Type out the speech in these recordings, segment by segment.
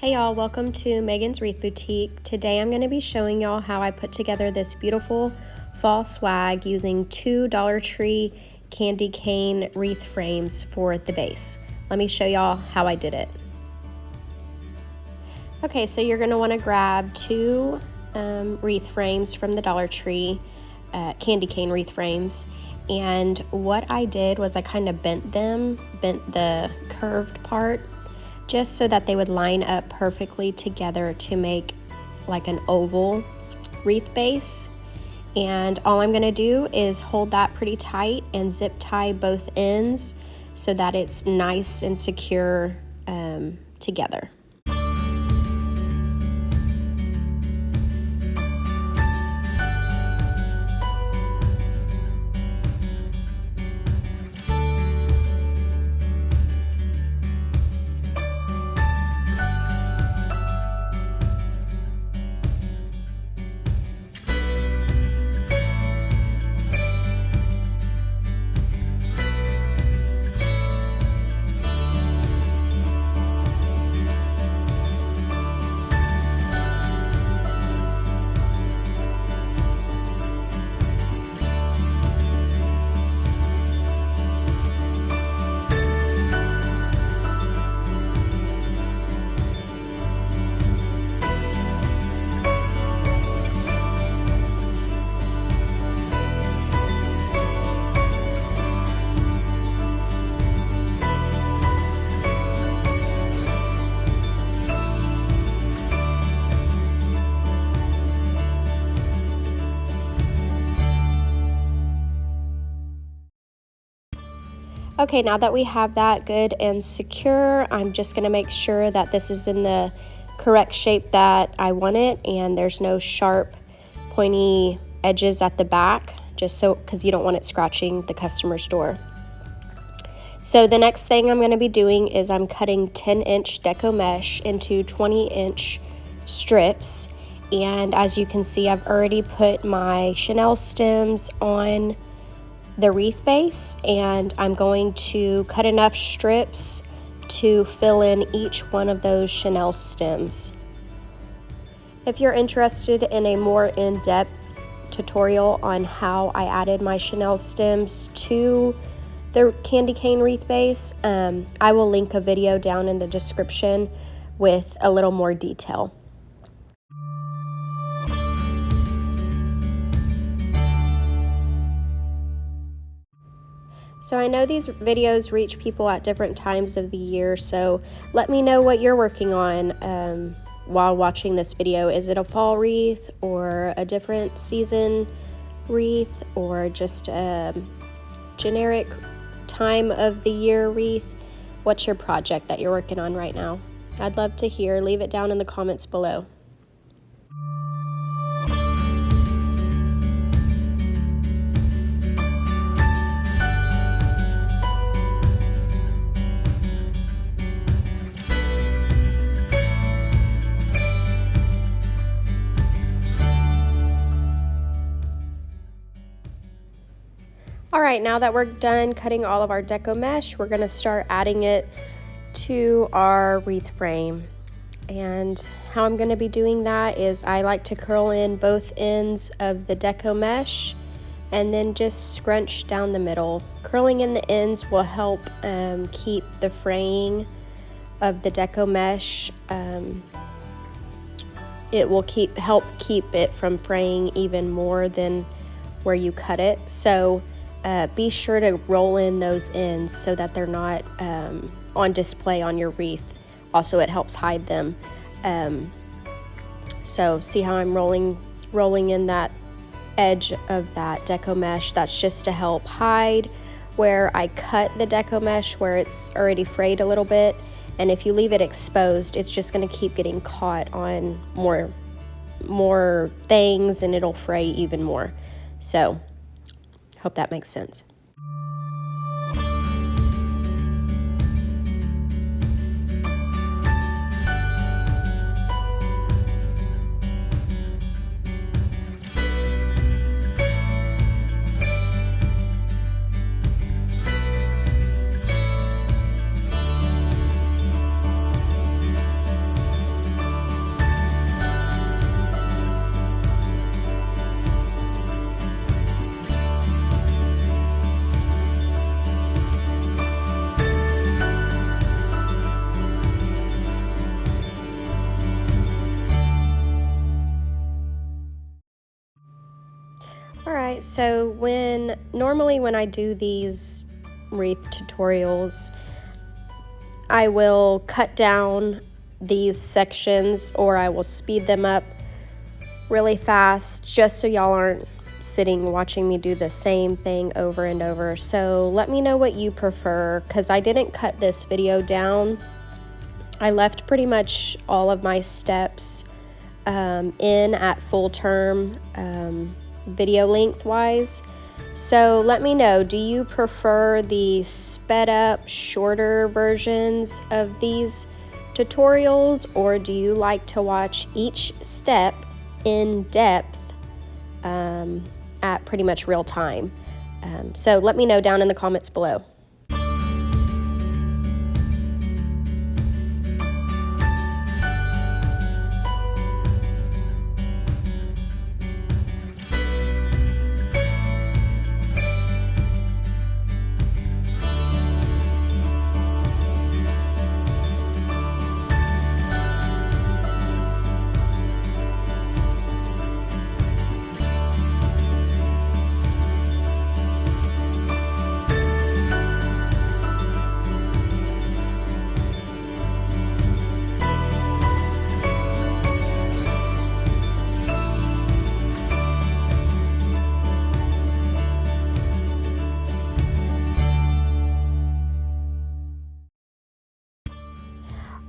Hey y'all, welcome to Megan's Wreath Boutique. Today I'm going to be showing y'all how I put together this beautiful fall swag using two Dollar Tree candy cane wreath frames for the base. Let me show y'all how I did it. Okay, so you're going to want to grab two wreath frames from the Dollar Tree, candy cane wreath frames. And what I did was I kind of bent the curved part just so that they would line up perfectly together to make like an oval wreath base. And all I'm gonna do is hold that pretty tight and zip tie both ends so that it's nice and secure together. Okay, now that we have that good and secure, I'm just gonna make sure that this is in the correct shape that I want it and there's no sharp, pointy edges at the back, just so, because you don't want it scratching the customer's door. So the next thing I'm gonna be doing is I'm cutting 10-inch deco mesh into 20-inch strips. And as you can see, I've already put my chenille stems on the wreath base, and I'm going to cut enough strips to fill in each one of those chenille stems. If you're interested in a more in-depth tutorial on how I added my chenille stems to the candy cane wreath base, I will link a video down in the description with a little more detail. So I know these videos reach people at different times of the year, so let me know what you're working on while watching this video. Is it a fall wreath or a different season wreath or just a generic time of the year wreath? What's your project that you're working on right now? I'd love to hear. Leave it down in the comments below. All right, now that we're done cutting all of our deco mesh, we're gonna start adding it to our wreath frame. And how I'm gonna be doing that is I like to curl in both ends of the deco mesh and then just scrunch down the middle. Curling in the ends will help keep the fraying of the deco mesh. It will help keep it from fraying even more than where you cut it. So be sure to roll in those ends so that they're not on display on your wreath. Also, it helps hide them. So see how I'm rolling in that edge of that deco mesh? That's just to help hide where I cut the deco mesh, where it's already frayed a little bit. And if you leave it exposed, it's just going to keep getting caught on more things and it'll fray even more. So hope that makes sense. Alright, so normally when I do these wreath tutorials, I will cut down these sections or I will speed them up really fast just so y'all aren't sitting watching me do the same thing over and over. So let me know what you prefer, because I didn't cut this video down. I left pretty much all of my steps in at full term video length wise. So let me know, do you prefer the sped up shorter versions of these tutorials, or do you like to watch each step in depth at pretty much real time? So let me know down in the comments below.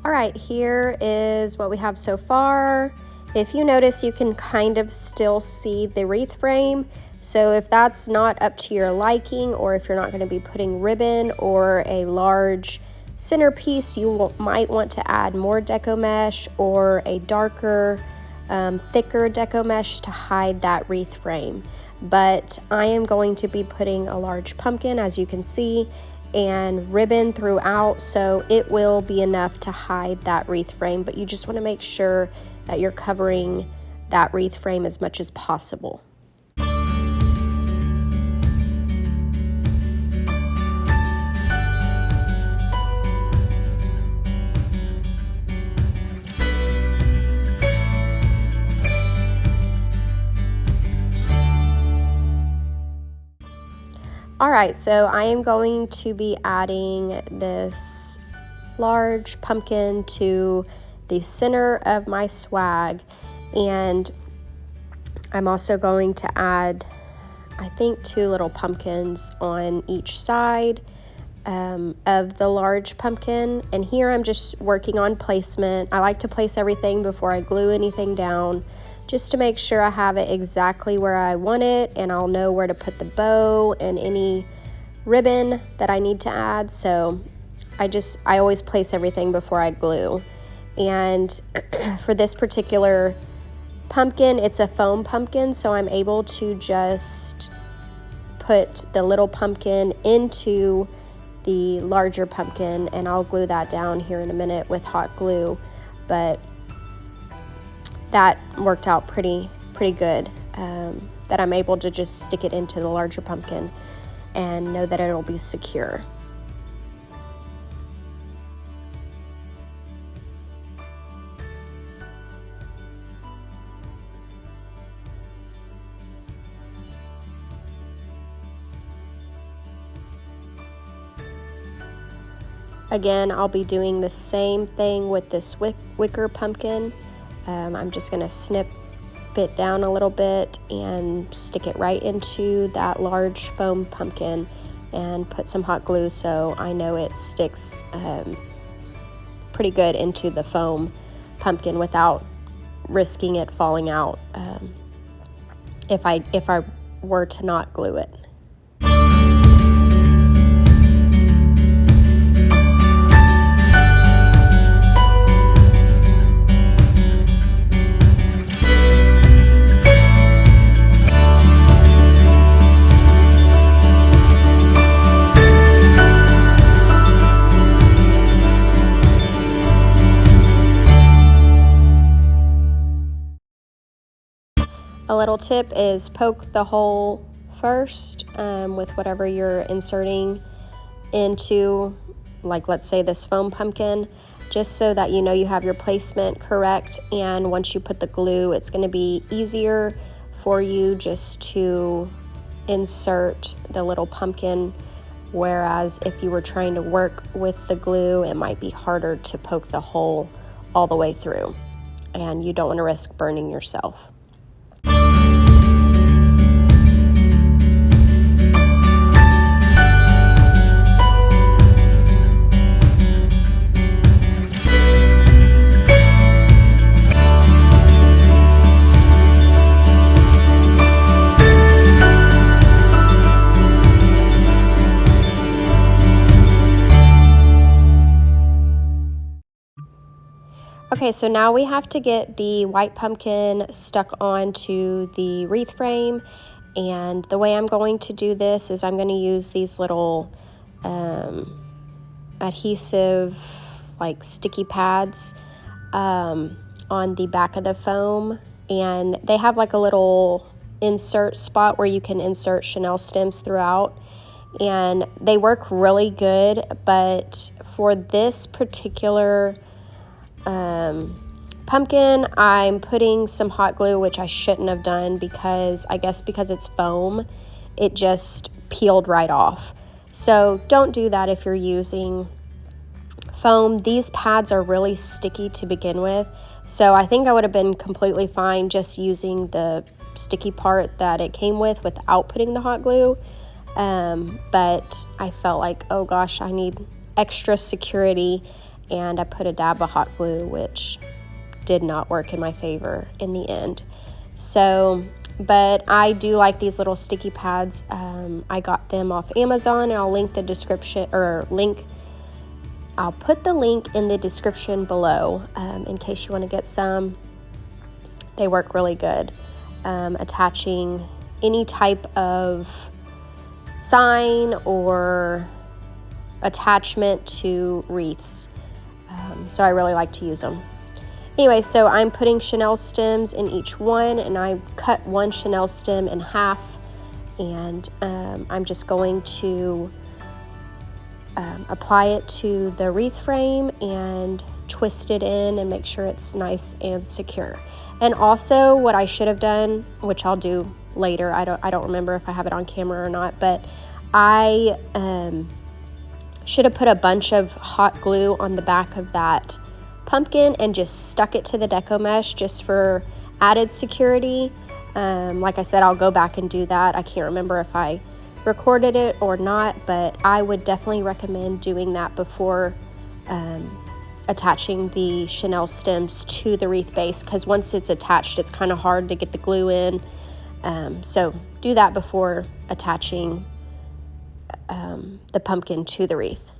All right, here is what we have so far. If you notice, you can kind of still see the wreath frame. So if that's not up to your liking, or if you're not going to be putting ribbon or a large centerpiece, you might want to add more deco mesh or a darker, thicker deco mesh to hide that wreath frame. But I am going to be putting a large pumpkin, as you can see, and ribbon throughout, so it will be enough to hide that wreath frame, but you just want to make sure that you're covering that wreath frame as much as possible. All right, so I am going to be adding this large pumpkin to the center of my swag, and I'm also going to add, I think, 2 little pumpkins on each side of the large pumpkin. And here I'm just working on placement. I like to place everything before I glue anything down, just to make sure I have it exactly where I want it, and I'll know where to put the bow and any ribbon that I need to add. So I always place everything before I glue. And for this particular pumpkin, it's a foam pumpkin, so I'm able to just put the little pumpkin into the larger pumpkin, and I'll glue that down here in a minute with hot glue. But that worked out pretty good, that I'm able to just stick it into the larger pumpkin and know that it'll be secure. Again, I'll be doing the same thing with this wicker pumpkin. I'm just going to snip it down a little bit and stick it right into that large foam pumpkin and put some hot glue so I know it sticks pretty good into the foam pumpkin without risking it falling out if I were to not glue it. A little tip is poke the hole first with whatever you're inserting into, like let's say this foam pumpkin, just so that you know you have your placement correct, and once you put the glue, it's going to be easier for you just to insert the little pumpkin, whereas if you were trying to work with the glue, it might be harder to poke the hole all the way through, and you don't want to risk burning yourself. Okay, so now we have to get the white pumpkin stuck onto the wreath frame, and the way I'm going to do this is I'm going to use these little adhesive, like sticky pads on the back of the foam, and they have like a little insert spot where you can insert chenille stems throughout, and they work really good. But for this particular pumpkin, I'm putting some hot glue, which I shouldn't have done because I guess because it's foam, it just peeled right off. So don't do that if you're using foam. These pads are really sticky to begin with, so I think I would have been completely fine just using the sticky part that it came with without putting the hot glue. But I felt like, oh gosh, I need extra security, and I put a dab of hot glue, which did not work in my favor in the end. So, but I do like these little sticky pads. I got them off Amazon, and I'll link the description, I'll put the link in the description below in case you want to get some. They work really good. Attaching any type of sign or attachment to wreaths. So I really like to use them. Anyway, so I'm putting chenille stems in each one, and I cut one chenille stem in half, and I'm just going to apply it to the wreath frame and twist it in and make sure it's nice and secure. And also what I should have done, which I'll do later, I don't remember if I have it on camera or not, but I should have put a bunch of hot glue on the back of that pumpkin and just stuck it to the deco mesh just for added security. Like I said, I'll go back and do that. I can't remember if I recorded it or not, but I would definitely recommend doing that before attaching the chenille stems to the wreath base, because once it's attached, it's kind of hard to get the glue in. So do that before attaching the pumpkin to the wreath.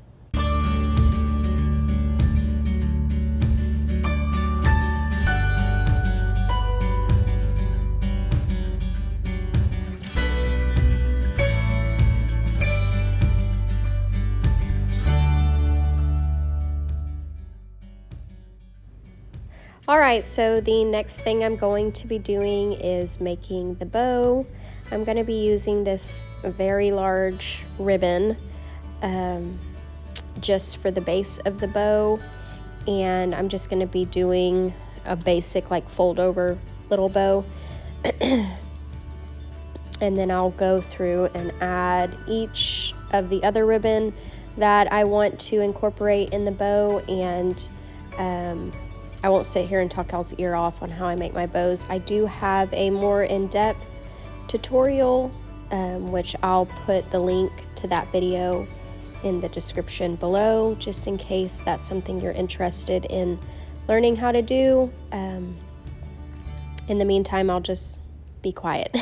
Alright, so the next thing I'm going to be doing is making the bow. I'm going to be using this very large ribbon just for the base of the bow, and I'm just going to be doing a basic like fold over little bow. And then I'll go through and add each of the other ribbon that I want to incorporate in the bow, and I won't sit here and talk y'all's ear off on how I make my bows. I do have a more in-depth tutorial, which I'll put the link to that video in the description below, just in case that's something you're interested in learning how to do. In the meantime, I'll just be quiet.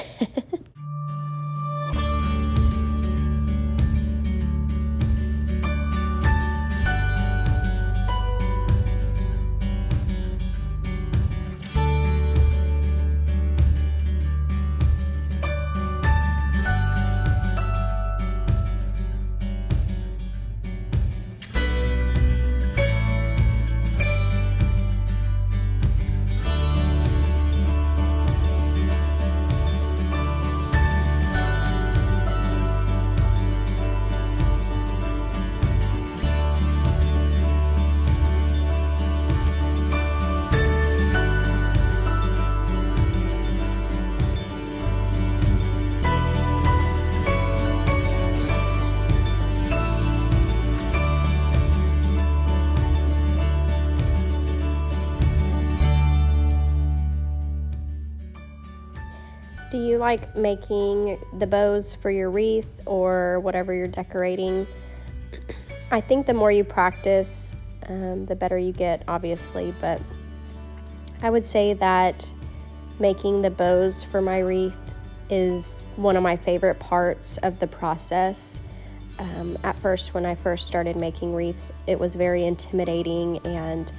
you like making the bows for your wreath or whatever you're decorating, I think the more you practice, the better you get, obviously, but I would say that making the bows for my wreath is one of my favorite parts of the process. At first, when I first started making wreaths, it was very intimidating, and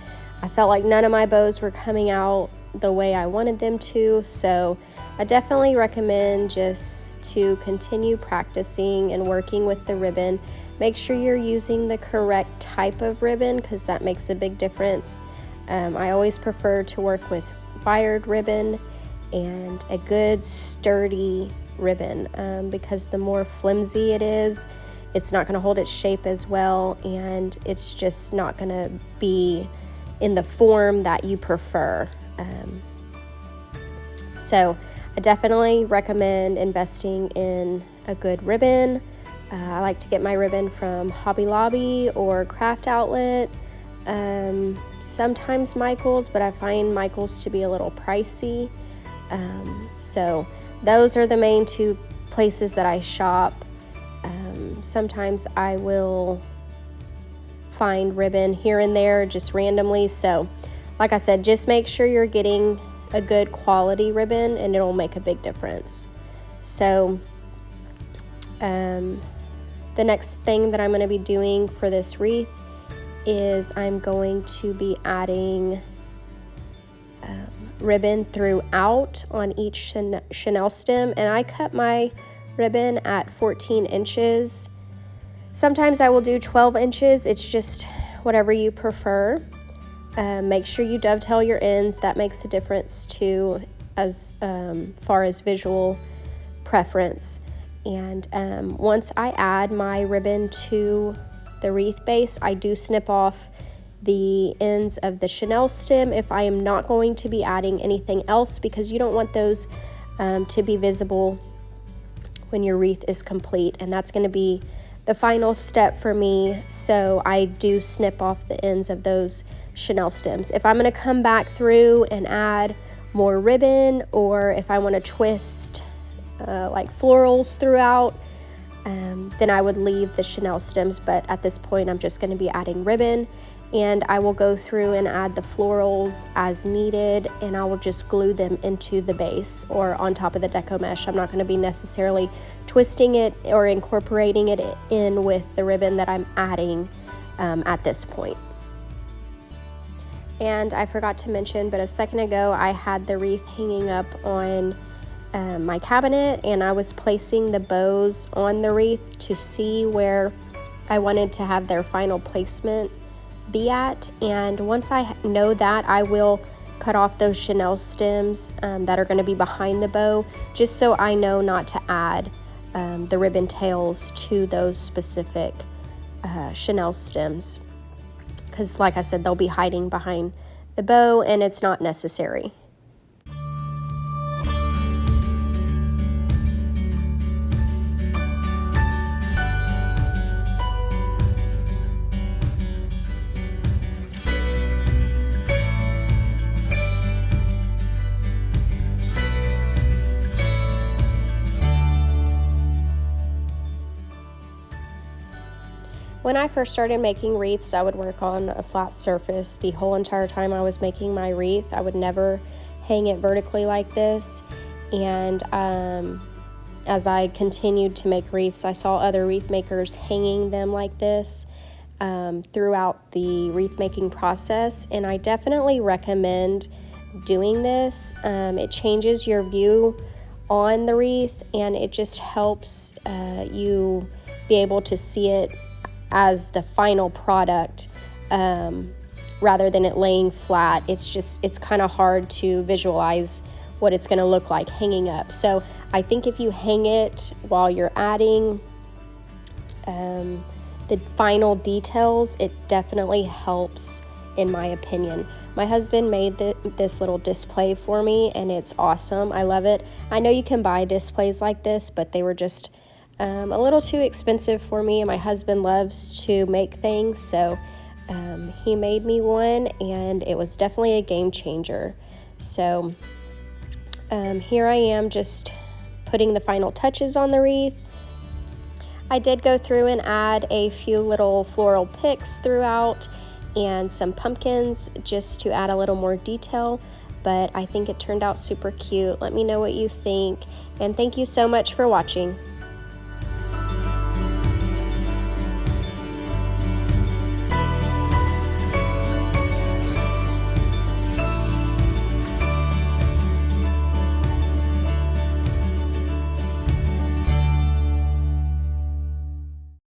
I felt like none of my bows were coming out the way I wanted them to, so I definitely recommend just to continue practicing and working with the ribbon. Make sure you're using the correct type of ribbon, because that makes a big difference. I always prefer to work with wired ribbon and a good sturdy ribbon, because the more flimsy it is, it's not going to hold its shape as well, and it's just not going to be in the form that you prefer. So I definitely recommend investing in a good ribbon. I like to get my ribbon from Hobby Lobby or Craft Outlet, sometimes Michael's, but I find Michael's to be a little pricey. So those are the main two places that I shop. Sometimes I will find ribbon here and there just randomly. So like I said, just make sure you're getting a good quality ribbon, and it'll make a big difference. So the next thing that I'm going to be doing for this wreath is I'm going to be adding ribbon throughout on each chenille stem, and I cut my ribbon at 14 inches. Sometimes I will do 12 inches. It's just whatever you prefer. Make sure you dovetail your ends. That makes a difference too, as far as visual preference. And once I add my ribbon to the wreath base, I do snip off the ends of the chenille stem if I am not going to be adding anything else, because you don't want those to be visible when your wreath is complete, and that's going to be the final step for me. So I do snip off the ends of those chenille stems. If I'm going to come back through and add more ribbon, or if I want to twist like florals throughout, then I would leave the chenille stems, but at this point I'm just going to be adding ribbon, and I will go through and add the florals as needed, and I will just glue them into the base or on top of the deco mesh. I'm not going to be necessarily twisting it or incorporating it in with the ribbon that I'm adding at this point. And I forgot to mention, but a second ago I had the wreath hanging up on my cabinet, and I was placing the bows on the wreath to see where I wanted to have their final placement be at. And once I know that, I will cut off those chenille stems that are going to be behind the bow, just so I know not to add the ribbon tails to those specific chenille stems, because like I said, they'll be hiding behind the bow and it's not necessary. When I first started making wreaths, I would work on a flat surface the whole entire time I was making my wreath. I would never hang it vertically like this. And as I continued to make wreaths, I saw other wreath makers hanging them like this throughout the wreath making process. And I definitely recommend doing this. It changes your view on the wreath, and it just helps you be able to see it as the final product rather than it laying flat. It's kind of hard to visualize what it's going to look like hanging up. So I think if you hang it while you're adding the final details, it definitely helps, in my opinion. My husband made this little display for me, and it's awesome. I love it. I know you can buy displays like this, but they were just a little too expensive for me, and my husband loves to make things, so he made me one, and it was definitely a game changer. So here I am just putting the final touches on the wreath. I did go through and add a few little floral picks throughout and some pumpkins just to add a little more detail, but I think it turned out super cute. Let me know what you think, and thank you so much for watching.